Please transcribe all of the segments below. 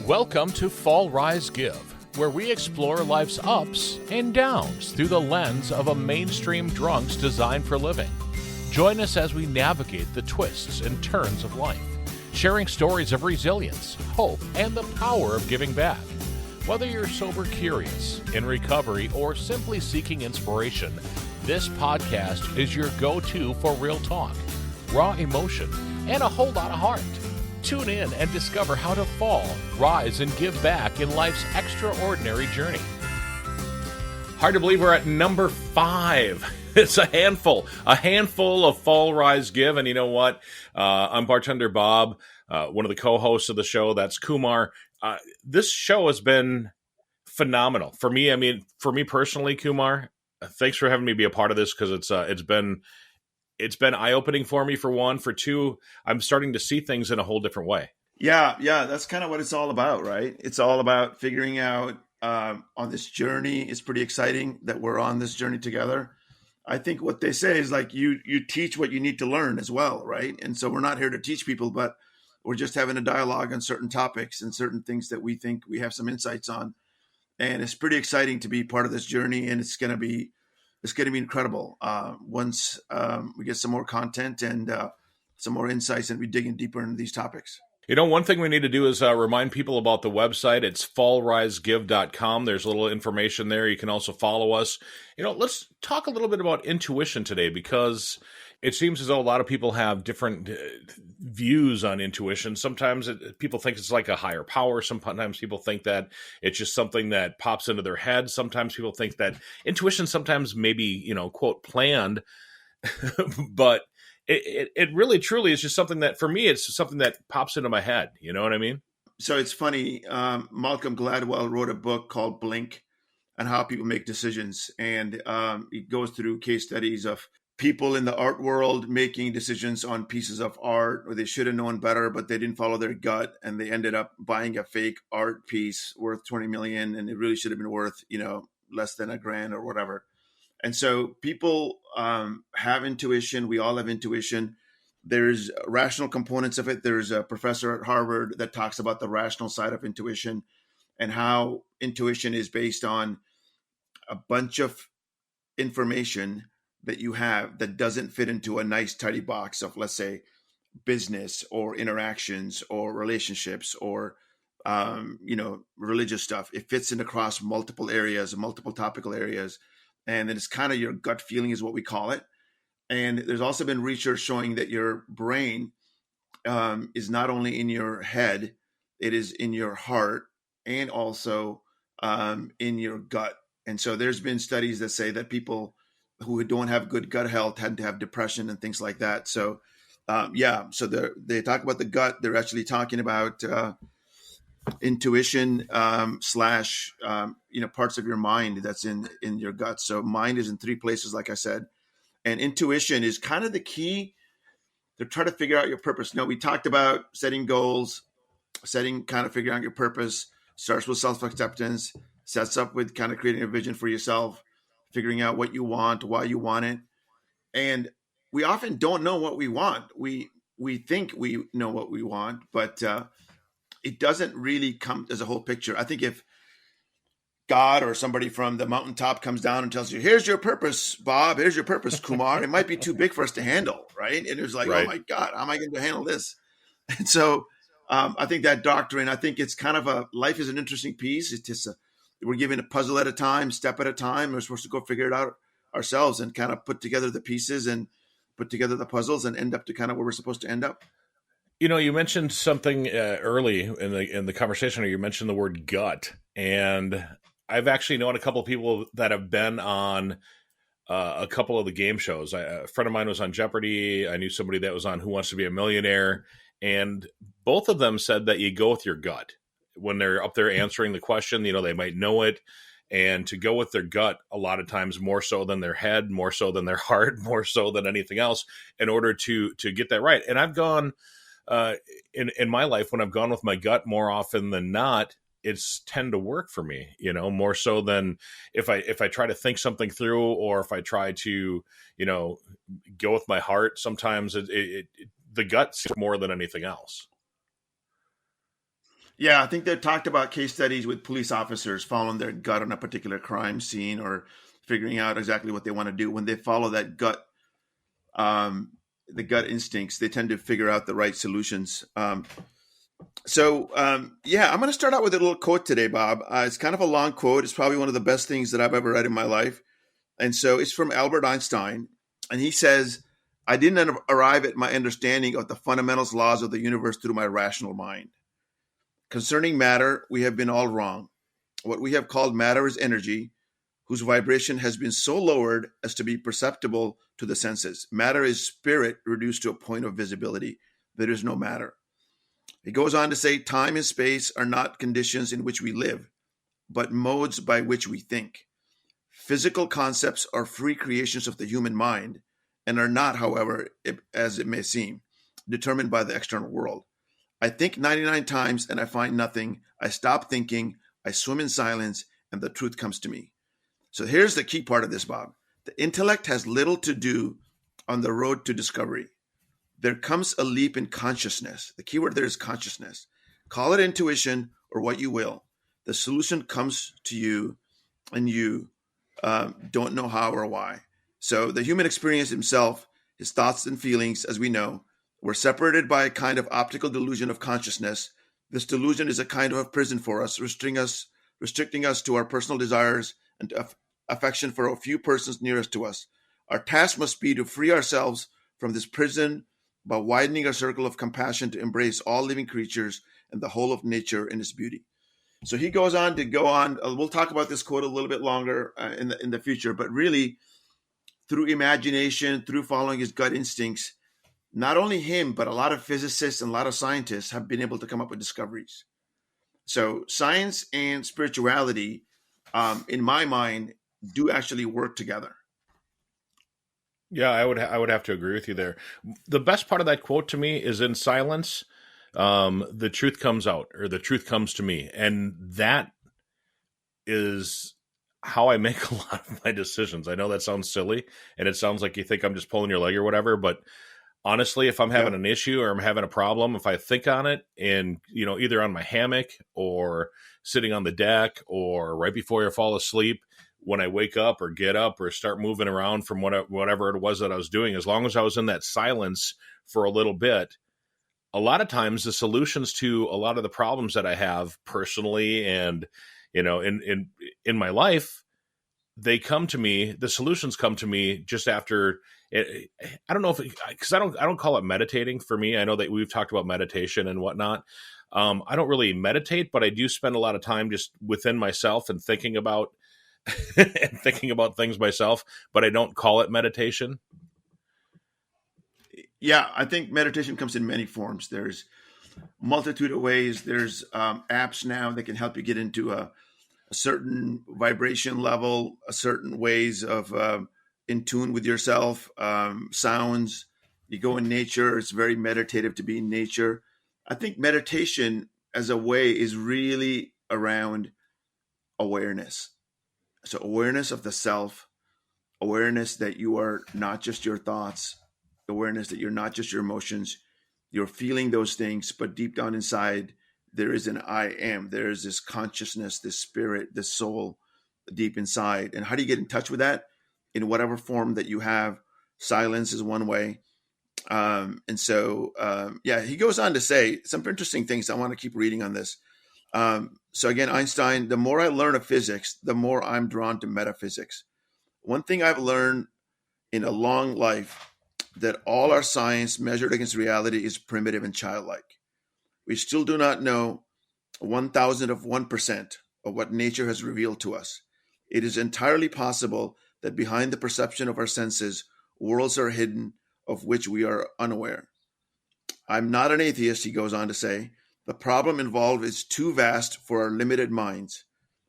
Welcome to Fall, Rise, Give, where we explore life's ups and downs through the lens of a mainstream drunk's design for living. Join us as we navigate the twists and turns of life, sharing stories of resilience, hope, and the power of giving back. Whether you're sober curious, in recovery, or simply seeking inspiration, this podcast is your go-to for real talk, raw emotion, and a whole lot of heart. Tune in and discover how to fall, rise, and give back in life's extraordinary journey. Hard to believe we're at number 5. It's a handful of Fall, Rise, Give. And you know what? I'm Bartender Bob, one of the co-hosts of the show. That's Kumar. This show has been phenomenal for me. I mean, for me personally, Kumar, thanks for having me be a part of this, because it's been eye-opening for me, for one. For two, I'm starting to see things in a whole different way. Yeah, that's kind of what it's all about, right? It's all about figuring out on this journey. It's pretty exciting that we're on this journey together. I think what they say is like you teach what you need to learn as well, right? And so we're not here to teach people, but we're just having a dialogue on certain topics and certain things that we think we have some insights on. And it's pretty exciting to be part of this journey, and it's going to be incredible once we get some more content and some more insights, and we digging deeper into these topics. You know, one thing we need to do is remind people about the website. It's fallrisegive.com. There's a little information there. You can also follow us. You know, let's talk a little bit about intuition today, because it seems as though a lot of people have different views on intuition. Sometimes people think it's like a higher power. Sometimes people think that it's just something that pops into their head. Sometimes people think that intuition sometimes maybe, quote, planned, but it really truly is just something that, for me, it's something that pops into my head. You know what I mean? So it's funny. Malcolm Gladwell wrote a book called Blink on how people make decisions. And it goes through case studies of people in the art world making decisions on pieces of art where they should have known better, but they didn't follow their gut, and they ended up buying a fake art piece worth 20 million, and it really should have been worth, less than $1,000 or whatever. And so people have intuition. We all have intuition. There's rational components of it. There's a professor at Harvard that talks about the rational side of intuition and how intuition is based on a bunch of information that you have that doesn't fit into a nice tidy box of, let's say, business or interactions or relationships or religious stuff. It fits in across multiple areas, multiple topical areas, and then it's kind of your gut feeling is what we call it. And there's also been research showing that your brain is not only in your head, it is in your heart and also in your gut. And so there's been studies that say that people who don't have good gut health tend to have depression and things like that. So, so they talk about the gut. They're actually talking about intuition slash, parts of your mind that's in your gut. So mind is in 3 places, like I said. And intuition is kind of the key to try to figure out your purpose. We talked about setting goals, figuring out your purpose, starts with self-acceptance, sets up with kind of creating a vision for yourself, figuring out what you want, why you want it. And we often don't know what we want. We think we know what we want, but it doesn't really come as a whole picture. I think if God or somebody from the mountaintop comes down and tells you, here's your purpose, Bob, here's your purpose, Kumar, it might be too big for us to handle, right? And it's like, right. Oh my God, how am I going to handle this? And so I think that doctrine, I think it's kind of life is an interesting piece. It's just we're given a puzzle at a time, step at a time. We're supposed to go figure it out ourselves and kind of put together the pieces and put together the puzzles and end up to kind of where we're supposed to end up. You mentioned something early in the conversation, or you mentioned the word gut. And I've actually known a couple of people that have been on a couple of the game shows. A friend of mine was on Jeopardy. I knew somebody that was on Who Wants to Be a Millionaire. And both of them said that you go with your gut. When they're up there answering the question, they might know it. And to go with their gut, a lot of times more so than their head, more so than their heart, more so than anything else, in order to get that right. And I've gone in my life, when I've gone with my gut more often than not, it's tend to work for me, more so than if I try to think something through, or if I try to, go with my heart. Sometimes the gut more than anything else. Yeah, I think they talked about case studies with police officers following their gut on a particular crime scene or figuring out exactly what they want to do. When they follow that gut, um, the gut instincts, they tend to figure out the right solutions. Yeah, I'm going to start out with a little quote today, Bob. It's kind of a long quote. It's probably one of the best things that I've ever read in my life. And so it's from Albert Einstein. And he says, I didn't arrive at my understanding of the fundamentals laws of the universe through my rational mind. Concerning matter, we have been all wrong. What we have called matter is energy, whose vibration has been so lowered as to be perceptible to the senses. Matter is spirit reduced to a point of visibility. There is no matter. He goes on to say, time and space are not conditions in which we live, but modes by which we think. Physical concepts are free creations of the human mind and are not, however, as it may seem, determined by the external world. I think 99 times and I find nothing. I stop thinking. I swim in silence and the truth comes to me. So here's the key part of this, Bob. The intellect has little to do on the road to discovery. There comes a leap in consciousness. The key word there is consciousness. Call it intuition or what you will. The solution comes to you and you don't know how or why. So the human experience himself, his thoughts and feelings, as we know, were separated by a kind of optical delusion of consciousness. This delusion is a kind of a prison for us, restricting us to our personal desires and affection for a few persons nearest to us. Our task must be to free ourselves from this prison by widening our circle of compassion to embrace all living creatures and the whole of nature in its beauty. So he goes on to go on. We'll talk about this quote a little bit longer in the future, but really through imagination, through following his gut instincts, not only him, but a lot of physicists and a lot of scientists have been able to come up with discoveries. So science and spirituality, in my mind, do actually work together. Yeah, I would have to agree with you there. The best part of that quote to me is in silence, the truth comes out, or the truth comes to me. And that is how I make a lot of my decisions. I know that sounds silly and it sounds like you think I'm just pulling your leg or whatever, but honestly, if I'm having an issue or I'm having a problem, if I think on it and, either on my hammock or sitting on the deck or right before I fall asleep, when I wake up or get up or start moving around from whatever it was that I was doing, as long as I was in that silence for a little bit, a lot of times the solutions to a lot of the problems that I have personally and, in my life, they come to me, the solutions come to me just after it. I don't know because I don't call it meditating for me. I know that we've talked about meditation and whatnot. I don't really meditate, but I do spend a lot of time just within myself and thinking about and thinking about things myself, but I don't call it meditation. Yeah, I think meditation comes in many forms. There's multitude of ways. There's apps now that can help you get into a certain vibration level, a certain ways of in tune with yourself, sounds. You go in nature. It's very meditative to be in nature. I think meditation as a way is really around awareness. So awareness of the self, awareness that you are not just your thoughts, awareness that you're not just your emotions, you're feeling those things, but deep down inside, there is an I am. There is this consciousness, this spirit, this soul deep inside. And how do you get in touch with that? In whatever form that you have. Silence is one way. He goes on to say some interesting things. I want to keep reading on this. So again, Einstein, the more I learn of physics, the more I'm drawn to metaphysics. One thing I've learned in a long life, that all our science measured against reality is primitive and childlike. We still do not know 1,000% of what nature has revealed to us. It is entirely possible that behind the perception of our senses, worlds are hidden of which we are unaware. I'm not an atheist, he goes on to say. The problem involved is too vast for our limited minds.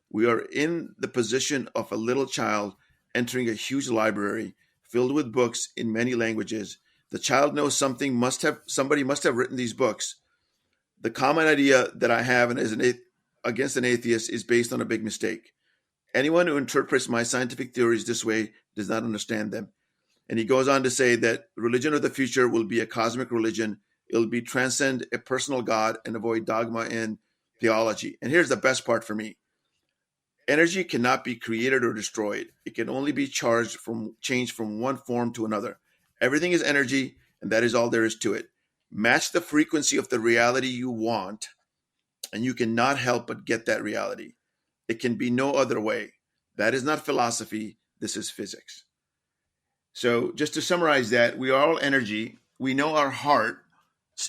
We are in the position of a little child entering a huge library filled with books in many languages. The child knows somebody must have written these books. The common idea that I have against an atheist is based on a big mistake. Anyone who interprets my scientific theories this way does not understand them. And he goes on to say that religion of the future will be a cosmic religion. It will be transcend a personal God and avoid dogma and theology. And here's the best part for me. Energy cannot be created or destroyed. It can only be changed from one form to another. Everything is energy, and that is all there is to it. Match the frequency of the reality you want, and you cannot help but get that reality. It can be no other way. That is not philosophy. This is physics. So just to summarize that, we are all energy. We know our heart.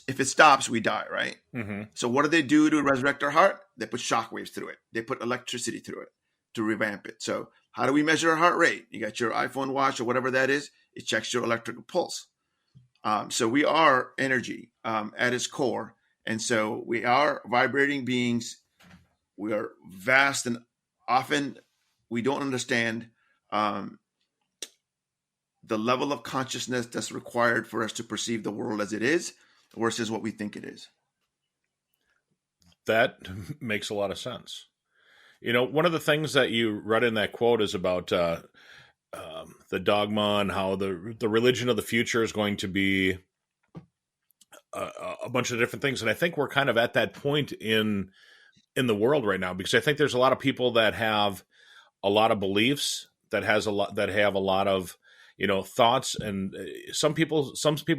If it stops, we die, right? Mm-hmm. So what do they do to resurrect our heart? They put shock waves through it. They put electricity through it to revamp it. So how do we measure our heart rate? You got your iPhone watch or whatever that is. It checks your electrical pulse. So we are energy at its core. And so we are vibrating beings. We are vast, and often we don't understand the level of consciousness that's required for us to perceive the world as it is versus what we think it is. That makes a lot of sense. One of the things that you read in that quote is about the dogma and how the religion of the future is going to be a bunch of different things. And I think we're kind of at that point in the world right now, because I think there's a lot of people that have a lot of beliefs, that have a lot of thoughts, and some people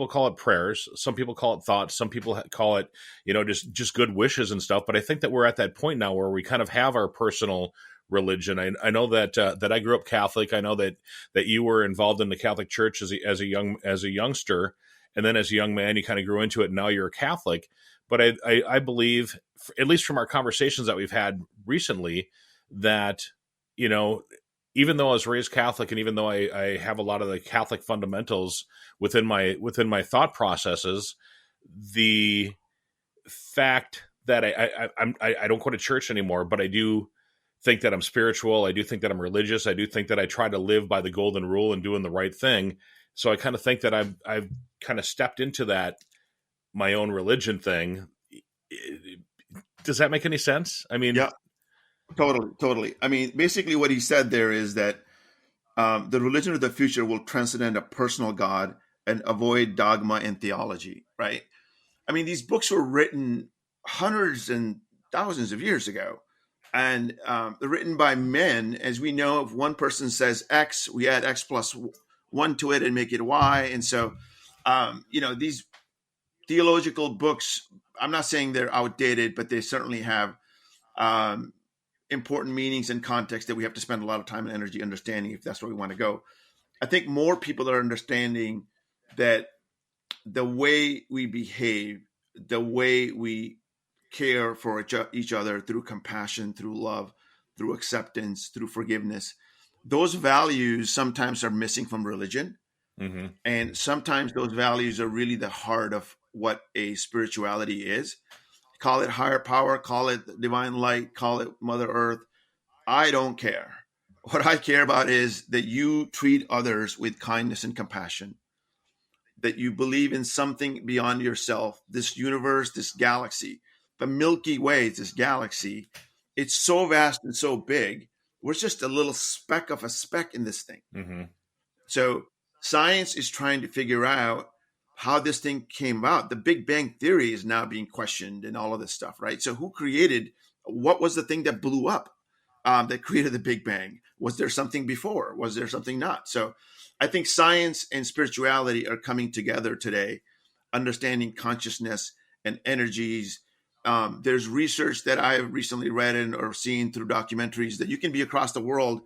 call it prayers, some people call it thoughts, some people call it just good wishes and stuff. But I think that we're at that point now where we kind of have our personal religion. I know that I grew up Catholic. I know that you were involved in the Catholic Church as a youngster, and then as a young man you kind of grew into it, and now you're a Catholic. But I believe, at least from our conversations that we've had recently, that even though I was raised Catholic, and even though I have a lot of the Catholic fundamentals within my thought processes, the fact that I don't go to church anymore, but I do think that I'm spiritual. I do think that I'm religious. I do think that I try to live by the golden rule and doing the right thing. So I kind of think that I've kind of stepped into that, my own religion thing. Does that make any sense? I mean, yeah. Totally. I mean, basically what he said there is that the religion of the future will transcend a personal God and avoid dogma and theology, right? I mean, these books were written hundreds and thousands of years ago, and they're written by men. As we know, if one person says X, we add X plus 1 to it and make it Y. And so, these theological books, I'm not saying they're outdated, but they certainly have important meanings and context that we have to spend a lot of time and energy understanding if that's where we want to go. I think more people are understanding that the way we behave, the way we care for each other through compassion, through love, through acceptance, through forgiveness, those values sometimes are missing from religion. mm-hmm. And sometimes those values are really the heart of what a spirituality is. Call it higher power, call it divine light, call it Mother Earth. I don't care. What I care about is that you treat others with kindness and compassion, that you believe in something beyond yourself, this universe, this galaxy, the Milky Way, this galaxy. It's so vast and so big. We're just a little speck of a speck in this thing. Mm-hmm. So science is trying to figure out how this thing came about. The Big Bang Theory is now being questioned and all of this stuff, right? So what was the thing that blew up, that created the Big Bang? Was there something before? Was there something not? So I think science and spirituality are coming together today, understanding consciousness and energies. There's research that I have recently read or seen through documentaries that you can be across the world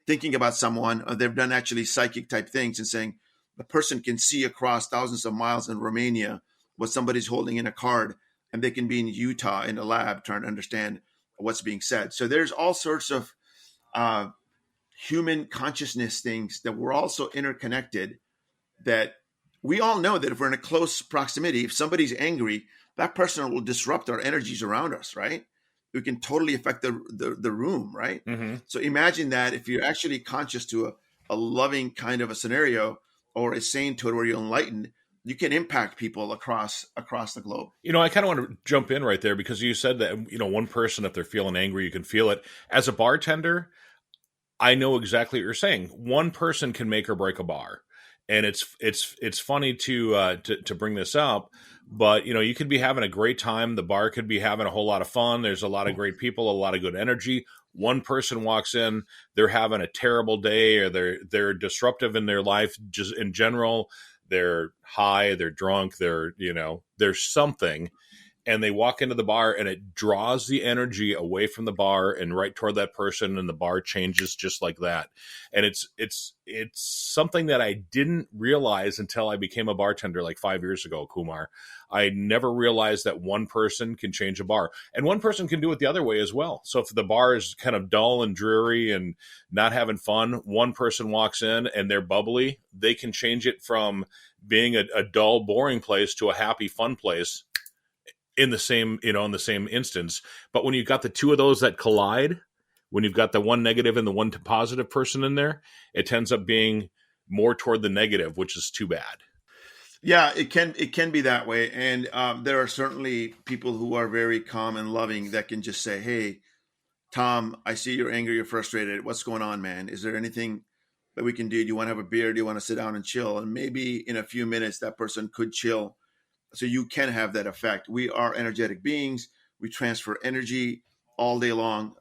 thinking about someone, or they've done actually psychic type things and saying, the person can see across thousands of miles in Romania what somebody's holding in a card, and they can be in Utah in a lab trying to understand what's being said. So there's all sorts of human consciousness things that we're also interconnected, that we all know that if we're in a close proximity, if somebody's angry, that person will disrupt our energies around us, right? We can totally affect the room, right? Mm-hmm. So imagine that if you're actually conscious to a loving kind of a scenario, or is sane to it where you're enlightened, you can impact people across the globe. I kind of want to jump in right there, because you said that, one person, if they're feeling angry, you can feel it. As a bartender, I know exactly what you're saying. One person can make or break a bar. And it's funny to bring this up, But, you could be having a great time. The bar could be having a whole lot of fun. There's a lot of great people, a lot of good energy. One person walks in, they're having a terrible day, or they're disruptive in their life just in general. They're high, they're drunk, there's something. And they walk into the bar and it draws the energy away from the bar and right toward that person, and the bar changes just like that. And it's something that I didn't realize until I became a bartender like 5 years ago, Kumar. I never realized that one person can change a bar, and one person can do it the other way as well. So if the bar is kind of dull and dreary and not having fun, one person walks in and they're bubbly, they can change it from being a dull, boring place to a happy, fun place in the same instance. But when you've got the two of those that collide, when you've got the one negative and the one positive person in there, it tends up being more toward the negative, which is too bad. Yeah, it can be that way. And there are certainly people who are very calm and loving that can just say, "Hey, Tom, I see you're angry, you're frustrated. What's going on, man? Is there anything that we can do? Do you want to have a beer? Do you want to sit down and chill?" And maybe in a few minutes, that person could chill. So you can have that effect. We are energetic beings. We transfer energy all day long.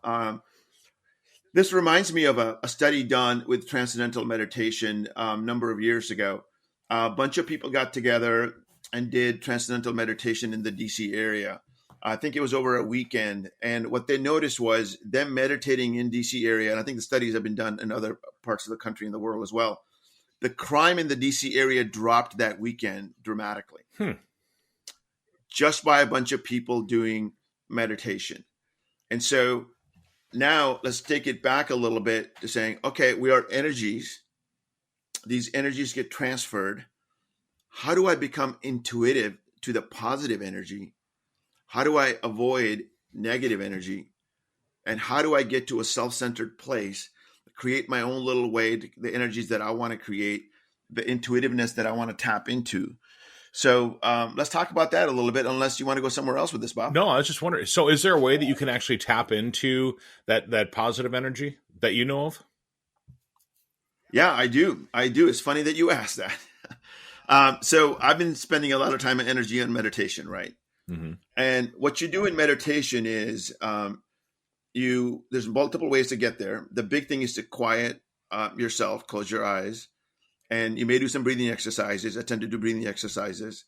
This reminds me of a study done with transcendental meditation a number of years ago. A bunch of people got together and did transcendental meditation in the DC area. I think it was over a weekend. And what they noticed was them meditating in DC area, and I think the studies have been done in other parts of the country and the world as well. The crime in the DC area dropped that weekend dramatically. Just by a bunch of people doing meditation. And so now let's take it back a little bit to saying, okay, we are energies. These energies get transferred. How do I become intuitive to the positive energy? How do I avoid negative energy? And how do I get to a self-centered place, create my own little way, the energies that I want to create, the intuitiveness that I want to tap into? So let's talk about that a little bit, unless you want to go somewhere else with this, Bob. No, I was just wondering. So is there a way that you can actually tap into that positive energy that you know of? Yeah, I do. It's funny that you asked that. So I've been spending a lot of time and energy on meditation, right? Mm-hmm. And what you do in meditation is there's multiple ways to get there. The big thing is to quiet yourself, close your eyes. And you may do some breathing exercises. I tend to do breathing exercises.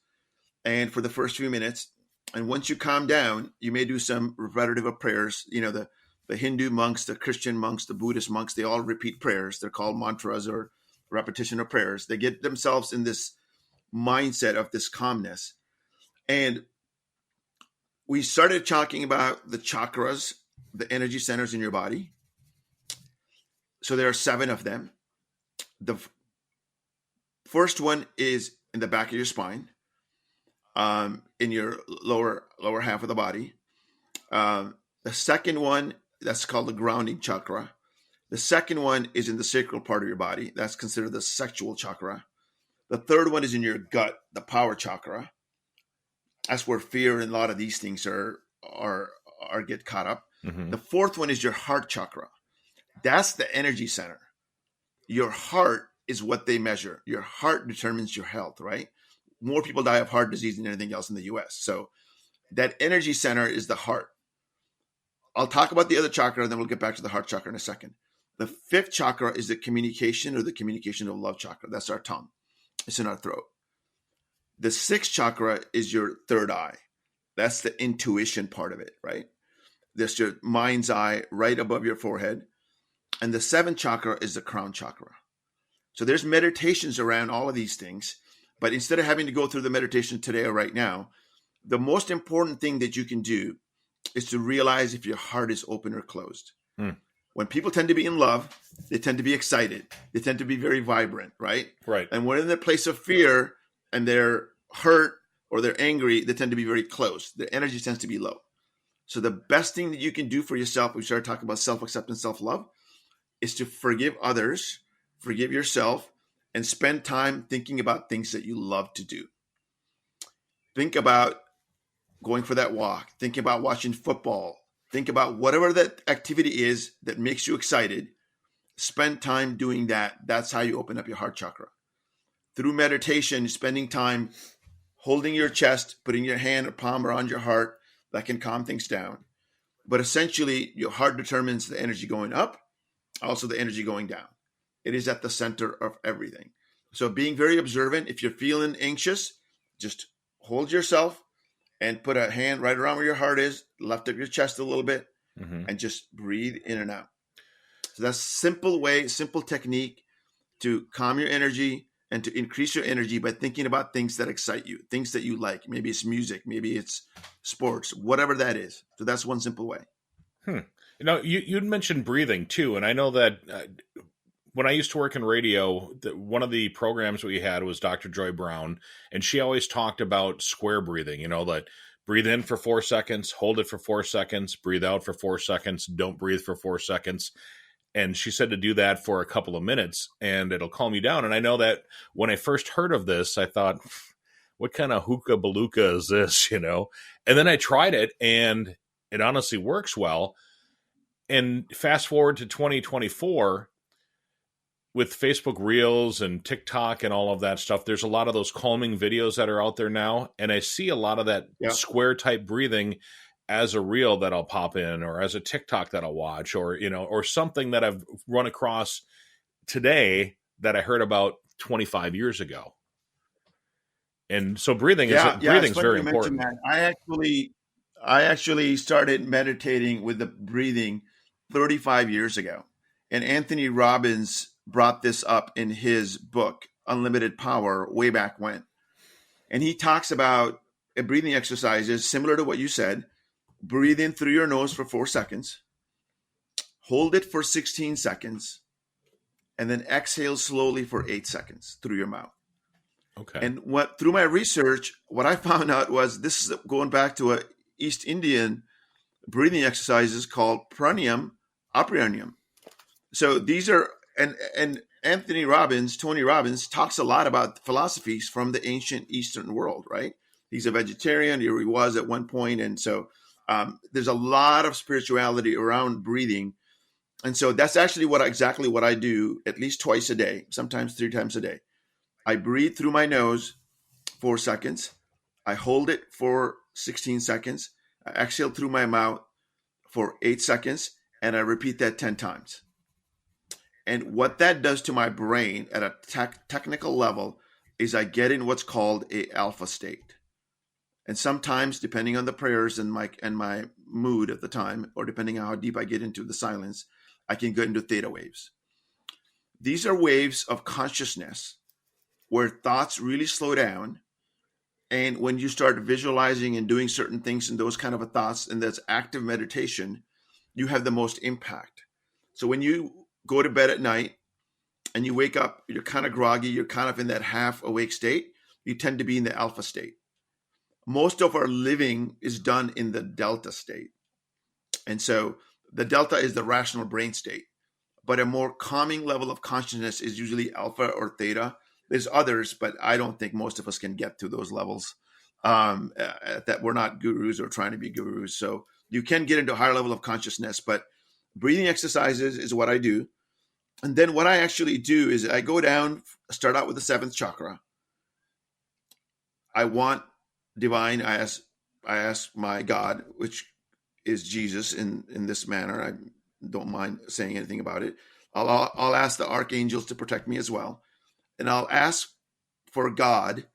And for the first few minutes, and once you calm down, you may do some repetitive of prayers. The Hindu monks, the Christian monks, the Buddhist monks, they all repeat prayers. They're called mantras or repetition of prayers. They get themselves in this mindset of this calmness. And we started talking about the chakras, the energy centers in your body. So there are 7 of them. The first one is in the back of your spine, in your lower half of the body. The second one, that's called the grounding chakra. The second one is in the sacral part of your body. That's considered the sexual chakra. The third one is in your gut, the power chakra. That's where fear and a lot of these things are get caught up. Mm-hmm. The fourth one is your heart chakra. That's the energy center. Your heart is what they measure. Your heart determines your health, right? More people die of heart disease than anything else in the US. So that energy center is the heart. I'll talk about the other chakra, and then we'll get back to the heart chakra in a second. The fifth chakra is the communication of love chakra. That's our tongue. It's in our throat. The sixth chakra is your third eye. That's the intuition part of it, right? That's your mind's eye right above your forehead. And the seventh chakra is the crown chakra. So there's meditations around all of these things. But instead of having to go through the meditation today or right now, the most important thing that you can do is to realize if your heart is open or closed. When people tend to be in love, they tend to be excited. They tend to be very vibrant, right? Right. And when in the place of fear and they're hurt or they're angry, they tend to be very closed. Their energy tends to be low. So the best thing that you can do for yourself, we started talking about self-acceptance, self-love, is to forgive others, forgive yourself, and spend time thinking about things that you love to do. Think about going for that walk. Think about watching football. Think about whatever that activity is that makes you excited. Spend time doing that. That's how you open up your heart chakra. Through meditation, spending time holding your chest, putting your hand or palm around your heart, that can calm things down. But essentially, your heart determines the energy going up, also the energy going down. It is at the center of everything. So being very observant, if you're feeling anxious, just hold yourself and put a hand right around where your heart is, lift up your chest a little bit, and just breathe in and out. So that's simple technique to calm your energy and to increase your energy by thinking about things that excite you, things that you like. Maybe it's music, maybe it's sports, whatever that is. So that's one simple way. You'd mentioned breathing too, and I know that when I used to work in radio, one of the programs we had was Dr. Joy Brown, and she always talked about square breathing, that breathe in for 4 seconds, hold it for 4 seconds, breathe out for 4 seconds, don't breathe for 4 seconds. And she said to do that for a couple of minutes and it'll calm you down. And I know that when I first heard of this, I thought, what kind of hookah baluka is this, And then I tried it and it honestly works well. And fast forward to 2024 with Facebook Reels and TikTok and all of that stuff, there's a lot of those calming videos that are out there now. And I see a lot of that square type breathing as a reel that I'll pop in or as a TikTok that I'll watch or, or something that I've run across today that I heard about 25 years ago. And so breathing is very important. I actually started meditating with the breathing 35 years ago. And Anthony Robbins brought this up in his book, Unlimited Power, way back when. And he talks about breathing exercises similar to what you said. Breathe in through your nose for 4 seconds, hold it for 16 seconds, and then exhale slowly for 8 seconds through your mouth. Okay. And through my research, what I found out was this is going back to a East Indian breathing exercises called pranayam, apranayam. So these are, and Tony Robbins talks a lot about philosophies from the ancient Eastern world, right? He's a vegetarian, or he was at one point. And so there's a lot of spirituality around breathing. And so that's actually exactly what I do at least twice a day, sometimes 3 times a day. I breathe through my nose 4 seconds. I hold it for 16 seconds. I exhale through my mouth for 8 seconds. And I repeat that 10 times. And what that does to my brain at a technical level is I get in what's called a alpha state. And sometimes, depending on the prayers and my mood at the time, or depending on how deep I get into the silence, I can get into theta waves. These are waves of consciousness where thoughts really slow down. And when you start visualizing and doing certain things in those kind of thoughts, and that's active meditation, you have the most impact. So when you go to bed at night and you wake up, you're kind of groggy, you're kind of in that half awake state, you tend to be in the alpha state. Most of our living is done in the delta state. And so the delta is the rational brain state, but a more calming level of consciousness is usually alpha or theta. There's others, but I don't think most of us can get to those levels. That we're not gurus or trying to be gurus. So you can get into a higher level of consciousness, but breathing exercises is what I do. And then what I actually do is I go down, start out with the 7th chakra. I want divine. I ask my God, which is Jesus in this manner. I don't mind saying anything about it. I'll ask the archangels to protect me as well. And I'll ask for God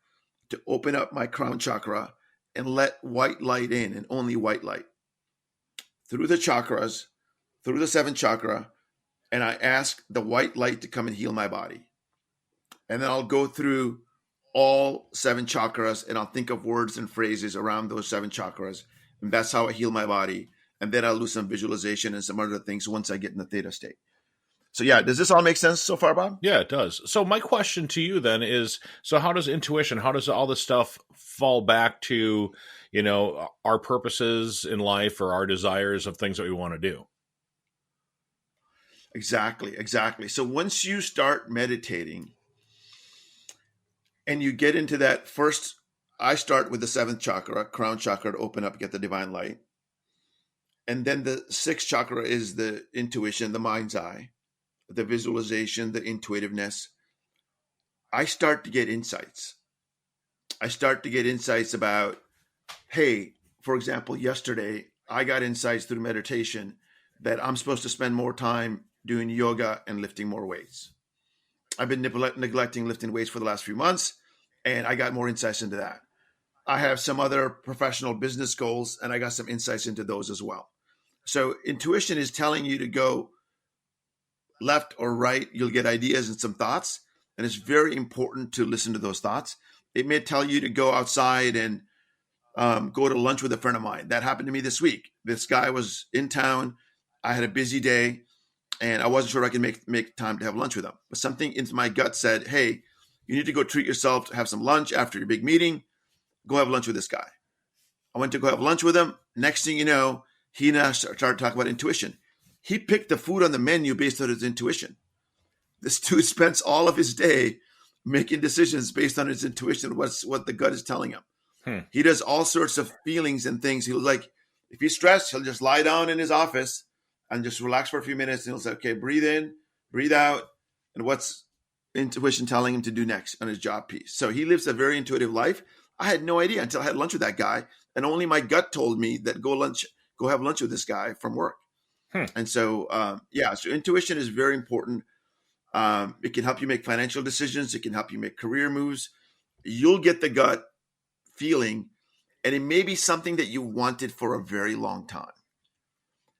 to open up my crown chakra and let white light in, and only white light through the chakras, through the 7th chakra. And I ask the white light to come and heal my body. And then I'll go through all 7 chakras and I'll think of words and phrases around those 7 chakras. And that's how I heal my body. And then I'll do some visualization and some other things once I get in the theta state. So yeah, does this all make sense so far, Bob? Yeah, it does. So my question to you then is, so how does intuition, how does all this stuff fall back to, our purposes in life or our desires of things that we want to do? Exactly. So once you start meditating and you get into that first, I start with the 7th chakra, crown chakra, to open up, get the divine light. And then the 6th chakra is the intuition, the mind's eye, the visualization, the intuitiveness. I start to get insights. I start to get insights about, hey, for example, yesterday I got insights through meditation that I'm supposed to spend more time doing yoga and lifting more weights. I've been neglecting lifting weights for the last few months, and I got more insights into that. I have some other professional business goals, and I got some insights into those as well. So intuition is telling you to go left or right. You'll get ideas and some thoughts, and it's very important to listen to those thoughts. It may tell you to go outside and go to lunch with a friend of mine. That happened to me this week. This guy was in town. I had a busy day, and I wasn't sure I could make time to have lunch with him. But something into my gut said, hey, you need to go treat yourself, have some lunch after your big meeting. Go have lunch with this guy. I went to go have lunch with him. Next thing you know, he and I started talking about intuition. He picked the food on the menu based on his intuition. This dude spends all of his day making decisions based on his intuition, what the gut is telling him. He does all sorts of feelings and things. He'll like, if he's stressed, he'll just lie down in his office and just relax for a few minutes. And he'll say, okay, breathe in, breathe out. And what's intuition telling him to do next on his job piece? So he lives a very intuitive life. I had no idea until I had lunch with that guy. And only my gut told me that go have lunch with this guy from work. And so, so intuition is very important. It can help you make financial decisions. It can help you make career moves. You'll get the gut feeling, and it may be something that you wanted for a very long time.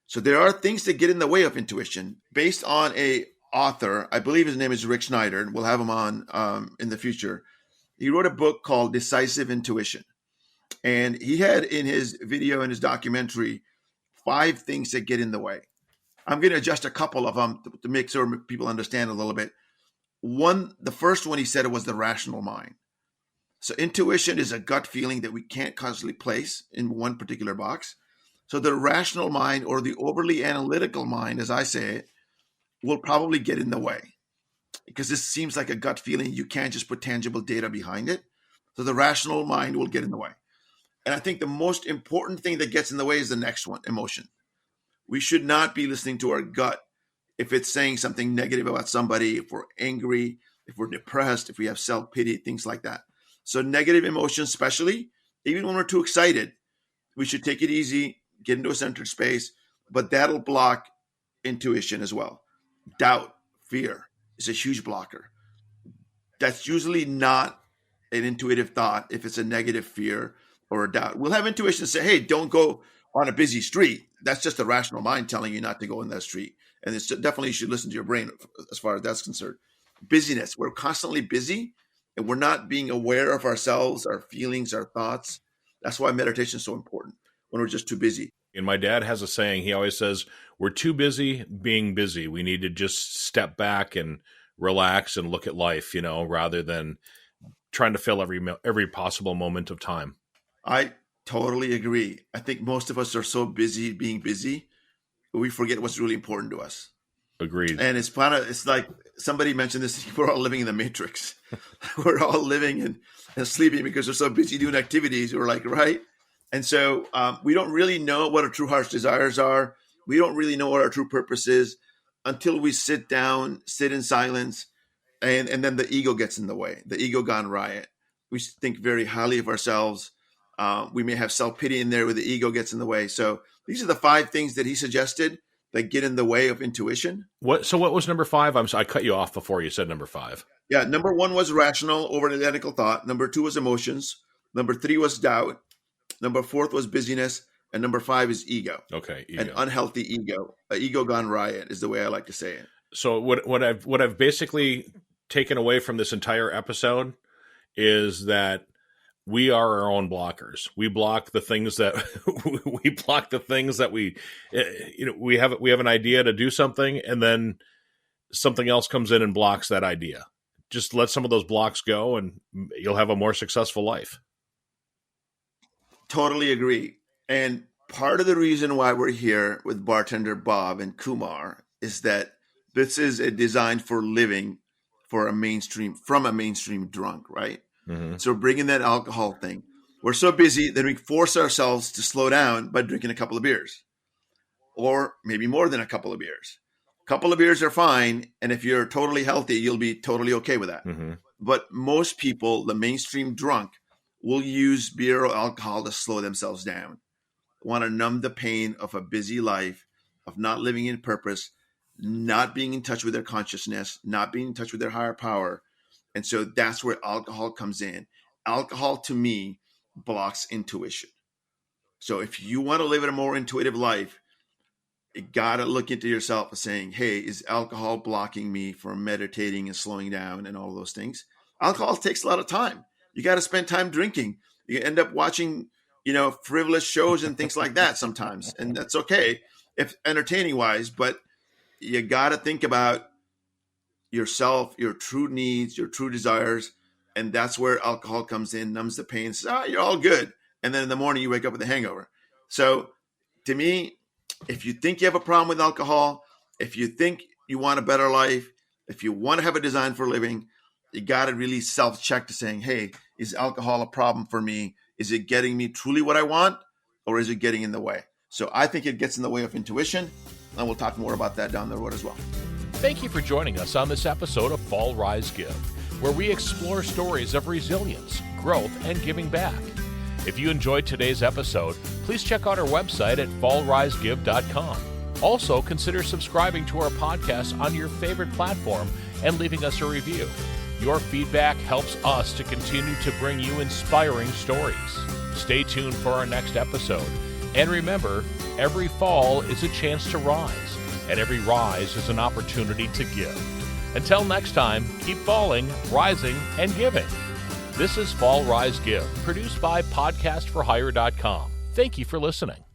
So there are things that get in the way of intuition based on a author. I believe his name is Rick Schneider, and we'll have him on in the future. He wrote a book called Decisive Intuition. And he had in his video, in his documentary, 5 things that get in the way. I'm going to adjust a couple of them to make sure people understand a little bit. The first one he said it was the rational mind. So intuition is a gut feeling that we can't constantly place in one particular box. So the rational mind, or the overly analytical mind, as I say it, will probably get in the way because this seems like a gut feeling. You can't just put tangible data behind it. So the rational mind will get in the way. And I think the most important thing that gets in the way is the next one, emotion. We should not be listening to our gut if it's saying something negative about somebody, if we're angry, if we're depressed, if we have self-pity, things like that. So negative emotions, especially, even when we're too excited, we should take it easy, get into a centered space, but that'll block intuition as well. Doubt, fear is a huge blocker. That's usually not an intuitive thought if it's a negative fear or a doubt. We'll have intuition say, hey, don't go on a busy street. That's just a rational mind telling you not to go in that street. And it's definitely you should listen to your brain as far as that's concerned. Busyness. We're constantly busy and we're not being aware of ourselves, our feelings, our thoughts. That's why meditation is so important when we're just too busy. And my dad has a saying. He always says, we're too busy being busy. We need to just step back and relax and look at life, rather than trying to fill every possible moment of time. I totally agree. I think most of us are so busy being busy, we forget what's really important to us. Agreed. And it's like somebody mentioned this, we're all living in the matrix. We're all living and sleeping because we're so busy doing activities. We're like, right? And so we don't really know what our true heart's desires are. We don't really know what our true purpose is until we sit down, sit in silence, and then the ego gets in the way. The ego gone riot. We think very highly of ourselves. We may have self-pity in there where the ego gets in the way. So these are the 5 things that he suggested that get in the way of intuition. So what was number 5? I cut you off before you said number 5. Yeah. Number 1 was rational, over analytical thought. Number 2 was emotions. Number 3 was doubt. Number 4 was busyness. And number 5 is ego. Okay. Ego. An unhealthy ego. An ego gone riot is the way I like to say it. So what I've basically taken away from this entire episode is that we are our own blockers. We block the things that we have an idea to do something, and then something else comes in and blocks that idea. Just let some of those blocks go, and you'll have a more successful life. Totally agree. And part of the reason why we're here with Bartender Bob and Kumar is that this is a design for living from a mainstream drunk, right? Mm-hmm. So we're bringing that alcohol thing. We're so busy that we force ourselves to slow down by drinking a couple of beers, or maybe more than a couple of beers. A couple of beers are fine. And if you're totally healthy, you'll be totally okay with that. Mm-hmm. But most people, the mainstream drunk, will use beer or alcohol to slow themselves down, want to numb the pain of a busy life, of not living in purpose, not being in touch with their consciousness, not being in touch with their higher power. And so that's where alcohol comes in. Alcohol, to me, blocks intuition. So if you want to live a more intuitive life, you got to look into yourself and saying, hey, is alcohol blocking me from meditating and slowing down and all those things? Alcohol takes a lot of time. You got to spend time drinking. You end up watching, frivolous shows and things like that sometimes. And that's okay if entertaining wise, but you got to think about yourself, your true needs, your true desires. And that's where alcohol comes in, numbs the pain, says, you're all good. And then in the morning you wake up with a hangover. So to me, if you think you have a problem with alcohol, if you think you want a better life, if you want to have a design for living, you got to really self-check to saying, hey, is alcohol a problem for me? Is it getting me truly what I want, or is it getting in the way? So I think it gets in the way of intuition, and we'll talk more about that down the road as well. Thank you for joining us on this episode of Fall, Rise, Give, where we explore stories of resilience, growth, and giving back. If you enjoyed today's episode, please check out our website at fallrisegive.com. Also, consider subscribing to our podcast on your favorite platform and leaving us a review. Your feedback helps us to continue to bring you inspiring stories. Stay tuned for our next episode. And remember, every fall is a chance to rise, and every rise is an opportunity to give. Until next time, keep falling, rising, and giving. This is Fall, Rise, Give, produced by podcastforhire.com. Thank you for listening.